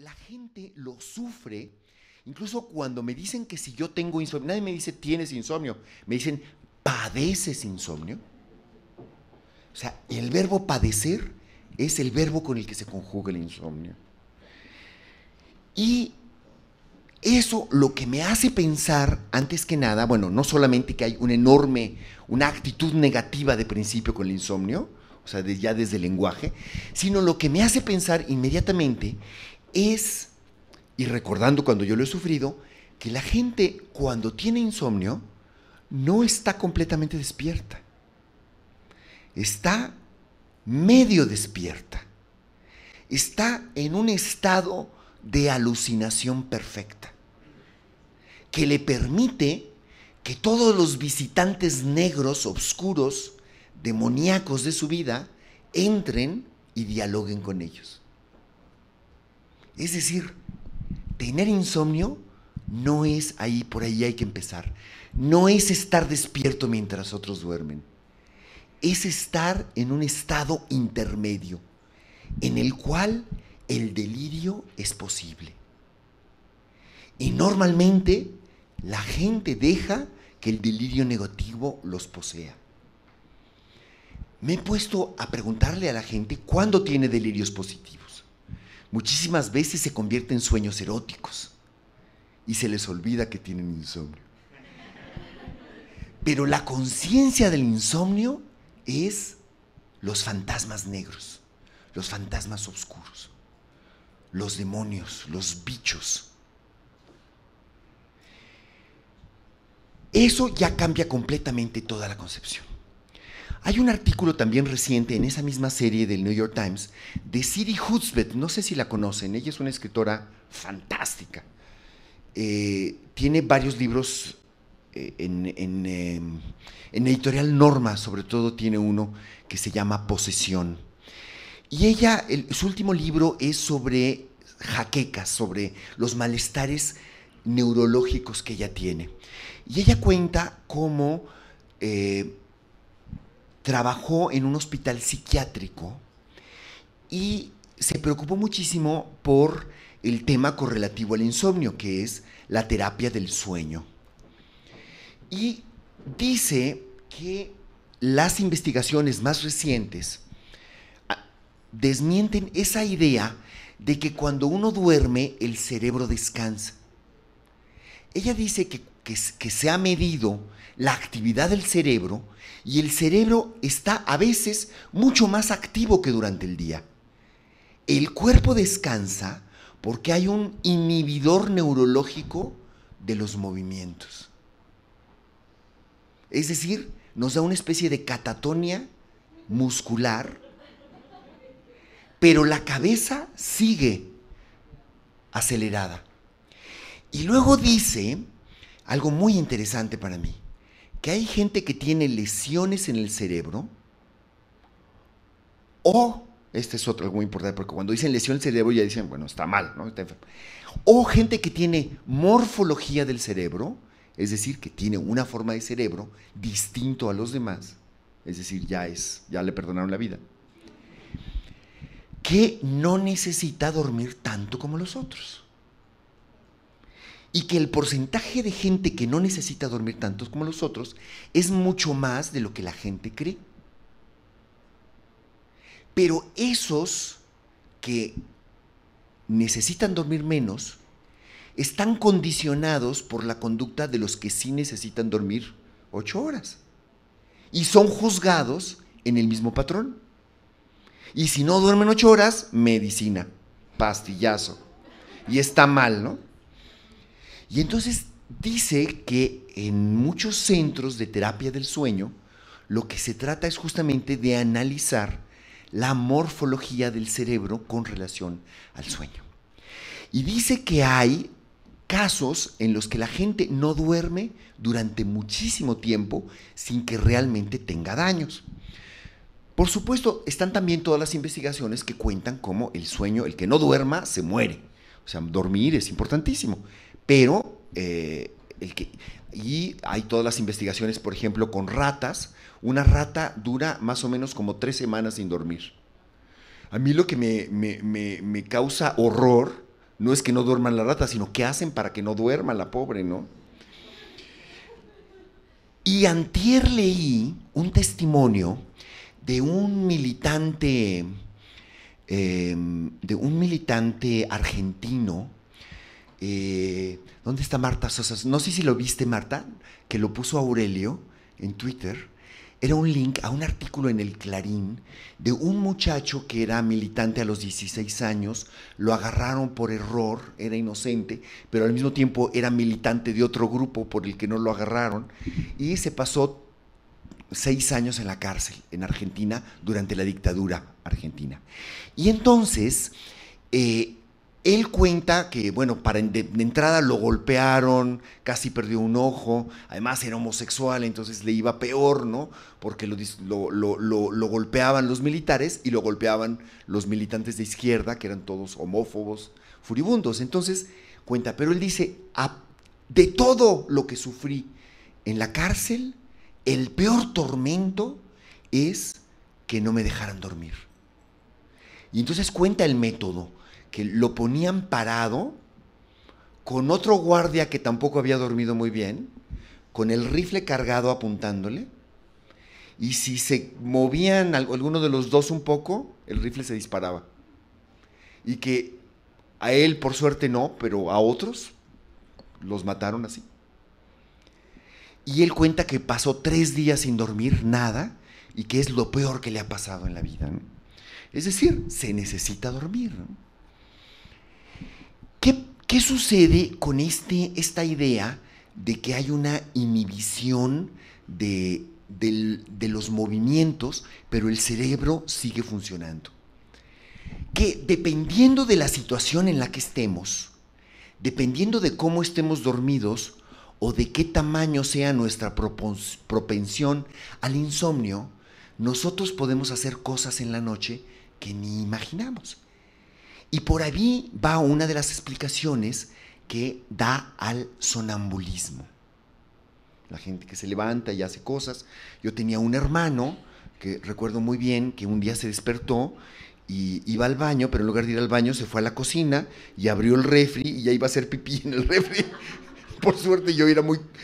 la gente lo sufre, incluso cuando me dicen que si yo tengo insomnio, nadie me dice tienes insomnio, me dicen padeces insomnio. O sea, el verbo padecer es el verbo con el que se conjuga el insomnio. Y eso lo que me hace pensar, antes que nada, bueno, no solamente que hay una actitud negativa de principio con el insomnio, o sea, ya desde el lenguaje, sino lo que me hace pensar inmediatamente es, y recordando cuando yo lo he sufrido, que la gente cuando tiene insomnio no está completamente despierta, está medio despierta, está en un estado de alucinación perfecta, que le permite que todos los visitantes negros, oscuros, demoníacos de su vida, entren y dialoguen con ellos. Es decir, tener insomnio no es ahí, por ahí hay que empezar. No es estar despierto mientras otros duermen. Es estar en un estado intermedio, en el cual el delirio es posible. Y normalmente la gente deja que el delirio negativo los posea. Me he puesto a preguntarle a la gente cuándo tiene delirios positivos. Muchísimas veces se convierte en sueños eróticos y se les olvida que tienen insomnio. Pero la conciencia del insomnio es los fantasmas negros, los fantasmas oscuros, los demonios, los bichos. Eso ya cambia completamente toda la concepción. Hay un artículo también reciente en esa misma serie del New York Times de Siri Hustvedt, no sé si la conocen, ella es una escritora fantástica. Tiene varios libros en editorial Norma, sobre todo tiene uno que se llama Posesión. Y ella, su último libro es sobre jaquecas, sobre los malestares neurológicos que ella tiene. Y ella cuenta cómo trabajó en un hospital psiquiátrico y se preocupó muchísimo por el tema correlativo al insomnio, que es la terapia del sueño. Y dice que las investigaciones más recientes desmienten esa idea de que cuando uno duerme el cerebro descansa. Ella dice que se ha medido la actividad del cerebro y el cerebro está a veces mucho más activo que durante el día. El cuerpo descansa porque hay un inhibidor neurológico de los movimientos. Es decir, nos da una especie de catatonia muscular, pero la cabeza sigue acelerada. Y luego dice algo muy interesante para mí, que hay gente que tiene lesiones en el cerebro o, este es otro algo muy importante, porque cuando dicen lesión del cerebro ya dicen, bueno, está mal, ¿no? Está enfermo. O gente que tiene morfología del cerebro, es decir, que tiene una forma de cerebro distinto a los demás, es decir, ya le perdonaron la vida, que no necesita dormir tanto como los otros. Y que el porcentaje de gente que no necesita dormir tanto como los otros es mucho más de lo que la gente cree. Pero esos que necesitan dormir menos están condicionados por la conducta de los que sí necesitan dormir 8 horas. Y son juzgados en el mismo patrón. Y si no duermen 8 horas, medicina, pastillazo. Y está mal, ¿no? Y entonces dice que en muchos centros de terapia del sueño, lo que se trata es justamente de analizar la morfología del cerebro con relación al sueño. Y dice que hay casos en los que la gente no duerme durante muchísimo tiempo sin que realmente tenga daños. Por supuesto, están también todas las investigaciones que cuentan cómo el sueño, el que no duerma, se muere. O sea, dormir es importantísimo. Pero, y hay todas las investigaciones, por ejemplo, con ratas. Una rata dura más o menos como 3 semanas sin dormir. A mí lo que me causa horror, No es que no duerman la rata, sino que hacen para que no duerma la pobre, ¿no? Y antier leí un testimonio de un militante, argentino. ¿Dónde está Marta Sosa? No sé si lo viste, Marta, que lo puso Aurelio en Twitter. Era un link a un artículo en el Clarín de un muchacho que era militante a los 16 años, lo agarraron por error, era inocente, pero al mismo tiempo era militante de otro grupo por el que no lo agarraron, y se pasó 6 años en la cárcel en Argentina durante la dictadura argentina. Y entonces, él cuenta que, bueno, de entrada lo golpearon, casi perdió un ojo, además era homosexual, entonces le iba peor, ¿no? Porque lo golpeaban los militares y lo golpeaban los militantes de izquierda, que eran todos homófobos, furibundos. Entonces, cuenta, pero él dice, de todo lo que sufrí en la cárcel, el peor tormento es que no me dejaran dormir. Y entonces cuenta el método, que lo ponían parado, con otro guardia que tampoco había dormido muy bien, con el rifle cargado apuntándole, y si se movían alguno de los dos un poco, el rifle se disparaba. Y que a él, por suerte, no, pero a otros los mataron así. Y él cuenta que pasó 3 días sin dormir nada, y que es lo peor que le ha pasado en la vida, ¿no? Es decir, se necesita dormir, ¿no? ¿Qué sucede con esta idea de que hay una inhibición de los movimientos, pero el cerebro sigue funcionando? Que dependiendo de la situación en la que estemos, dependiendo de cómo estemos dormidos o de qué tamaño sea nuestra propensión al insomnio, nosotros podemos hacer cosas en la noche que ni imaginamos. Y por ahí va una de las explicaciones que da al sonambulismo. La gente que se levanta y hace cosas. Yo tenía un hermano que recuerdo muy bien que un día se despertó y iba al baño, pero en lugar de ir al baño se fue a la cocina y abrió el refri y ya iba a hacer pipí en el refri. Por suerte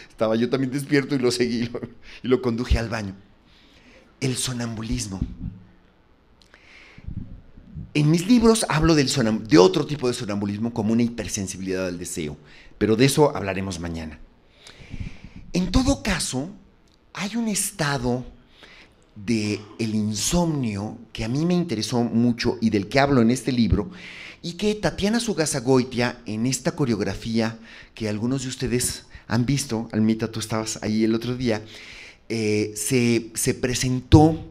estaba yo también despierto y lo seguí y lo conduje al baño. El sonambulismo. En mis libros hablo de otro tipo de sonambulismo como una hipersensibilidad al deseo, pero de eso hablaremos mañana. En todo caso, hay un estado del insomnio que a mí me interesó mucho y del que hablo en este libro, y que Tatiana Sugasagoitia, en esta coreografía que algunos de ustedes han visto, Almita, tú estabas ahí el otro día, se presentó.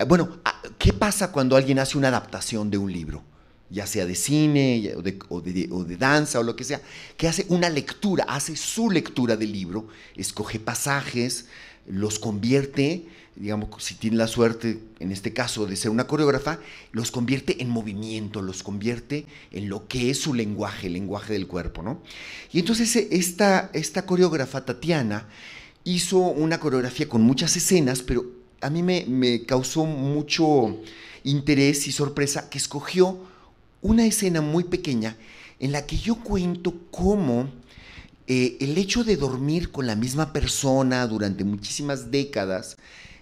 Bueno, ¿qué pasa cuando alguien hace una adaptación de un libro? Ya sea de cine o de danza o lo que sea, que hace una lectura, hace su lectura del libro, escoge pasajes, los convierte, digamos, si tiene la suerte, en este caso, de ser una coreógrafa, los convierte en movimiento, los convierte en lo que es su lenguaje, el lenguaje del cuerpo, ¿no? Y entonces esta coreógrafa, Tatiana, hizo una coreografía con muchas escenas, pero a mí me causó mucho interés y sorpresa que escogió una escena muy pequeña en la que yo cuento cómo el hecho de dormir con la misma persona durante muchísimas décadas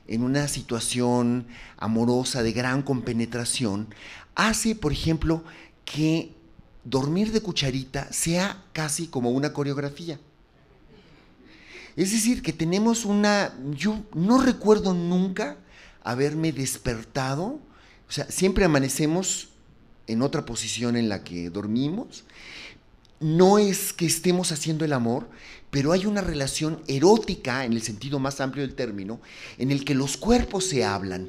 en una situación amorosa de gran compenetración hace, por ejemplo, que dormir de cucharita sea casi como una coreografía. Es decir, que tenemos yo no recuerdo nunca haberme despertado, o sea, siempre amanecemos en otra posición en la que dormimos. No es que estemos haciendo el amor, pero hay una relación erótica, en el sentido más amplio del término, en el que los cuerpos se hablan.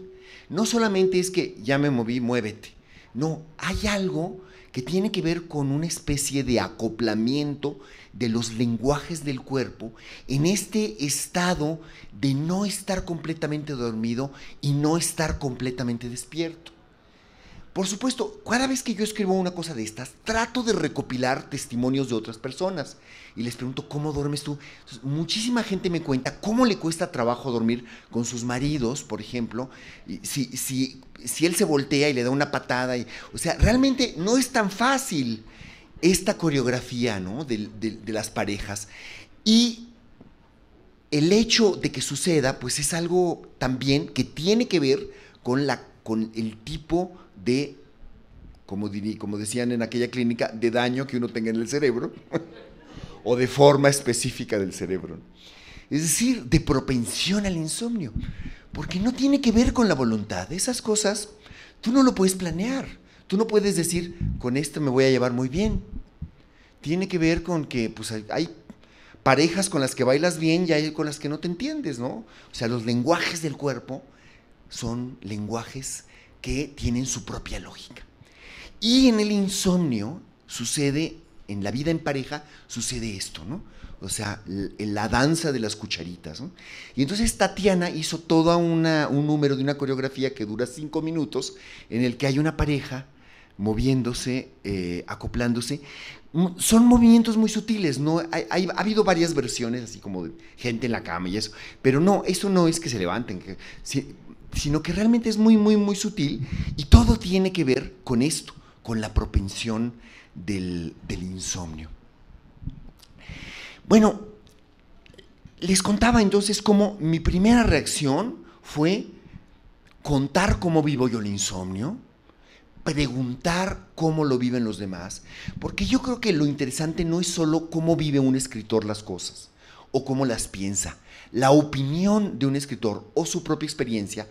No solamente es que ya me moví, muévete. No, hay algo que tiene que ver con una especie de acoplamiento de los lenguajes del cuerpo en este estado de no estar completamente dormido y no estar completamente despierto. Por supuesto, cada vez que yo escribo una cosa de estas, trato de recopilar testimonios de otras personas y les pregunto, ¿cómo duermes tú? Entonces, muchísima gente me cuenta cómo le cuesta trabajo dormir con sus maridos, por ejemplo, y si él se voltea y le da una patada. O sea, realmente no es tan fácil. esta coreografía, ¿no?, de las parejas. Y el hecho de que suceda, pues es algo también que tiene que ver con el tipo de, como decían en aquella clínica, de daño que uno tenga en el cerebro o de forma específica del cerebro. Es decir, de propensión al insomnio, porque no tiene que ver con la voluntad. Esas cosas tú no lo puedes planear. Tú no puedes decir, con esto me voy a llevar muy bien. Tiene que ver con que pues, hay parejas con las que bailas bien y hay con las que no te entiendes, ¿no? O sea, los lenguajes del cuerpo son lenguajes que tienen su propia lógica. Y en el insomnio sucede, en la vida en pareja, sucede esto, ¿no? O sea, la danza de las cucharitas, ¿no? Y entonces Tatiana hizo todo un número de una coreografía que dura 5 minutos, en el que hay una pareja moviéndose, acoplándose. Son movimientos muy sutiles, ¿no? Ha habido varias versiones, así como de gente en la cama y eso, pero no, eso no es que se levanten, sino que realmente es muy, muy, muy sutil, y todo tiene que ver con esto, con la propensión del insomnio. Bueno, les contaba entonces cómo mi primera reacción fue contar cómo vivo yo el insomnio, preguntar cómo lo viven los demás, porque yo creo que lo interesante no es solo cómo vive un escritor las cosas o cómo las piensa. La opinión de un escritor o su propia experiencia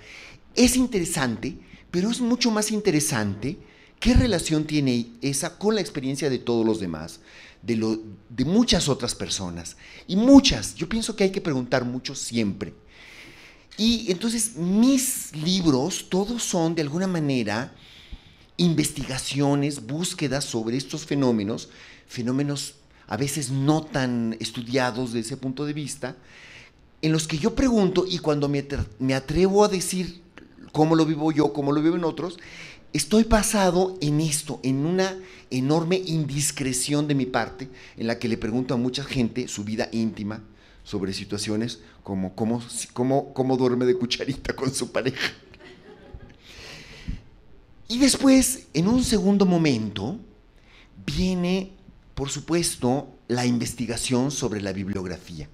es interesante, pero es mucho más interesante qué relación tiene esa con la experiencia de todos los demás, de muchas otras personas. Y muchas, yo pienso que hay que preguntar mucho siempre. Y entonces mis libros todos son de alguna manera investigaciones, búsquedas sobre estos fenómenos a veces no tan estudiados desde ese punto de vista, en los que yo pregunto, y cuando me atrevo a decir cómo lo vivo yo, cómo lo viven otros, estoy basado en esto, en una enorme indiscreción de mi parte, en la que le pregunto a mucha gente su vida íntima sobre situaciones como cómo duerme de cucharita con su pareja. Y después, en un segundo momento, viene, por supuesto, la investigación sobre la bibliografía.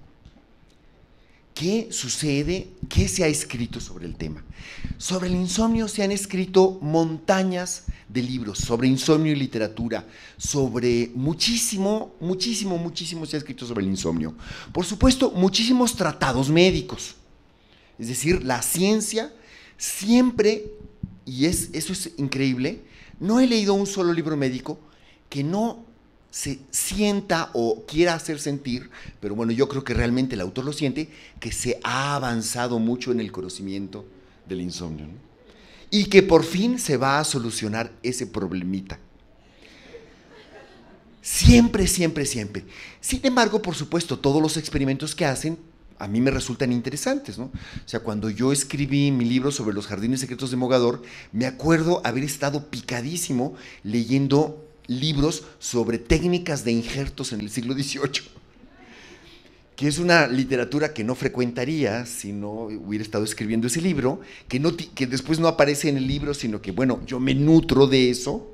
¿Qué sucede? ¿Qué se ha escrito sobre el tema? Sobre el insomnio se han escrito montañas de libros, sobre insomnio y literatura, sobre muchísimo se ha escrito sobre el insomnio. Por supuesto, muchísimos tratados médicos. Es decir, la ciencia siempre, y eso es increíble, no he leído un solo libro médico que no se sienta o quiera hacer sentir, pero bueno, yo creo que realmente el autor lo siente, que se ha avanzado mucho en el conocimiento del insomnio, ¿no? Y que por fin se va a solucionar ese problemita. Siempre. Sin embargo, por supuesto, todos los experimentos que hacen a mí me resultan interesantes, ¿no? O sea, cuando yo escribí mi libro sobre los jardines secretos de Mogador, me acuerdo haber estado picadísimo leyendo libros sobre técnicas de injertos en el siglo XVIII, que es una literatura que no frecuentaría si no hubiera estado escribiendo ese libro, que después no aparece en el libro, sino que, bueno, yo me nutro de eso,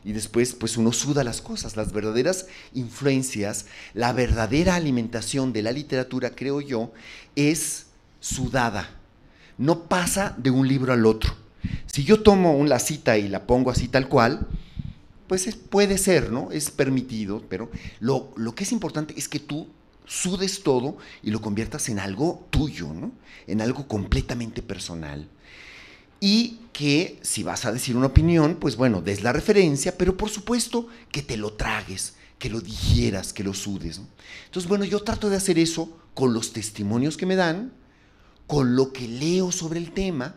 y después pues uno suda las cosas. Las verdaderas influencias, la verdadera alimentación de la literatura, creo yo, es sudada. No pasa de un libro al otro. Si yo tomo la cita y la pongo así tal cual, pues puede ser, ¿no? Es permitido, pero lo que es importante es que tú sudes todo y lo conviertas en algo tuyo, ¿no? En algo completamente personal. Y que si vas a decir una opinión, pues bueno, des la referencia, pero por supuesto que te lo tragues, que lo digieras, que lo sudes, ¿no? Entonces, bueno, yo trato de hacer eso con los testimonios que me dan, con lo que leo sobre el tema.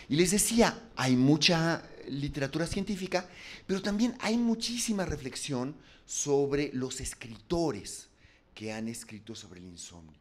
Y les decía, hay mucha literatura científica, pero también hay muchísima reflexión sobre los escritores que han escrito sobre el insomnio.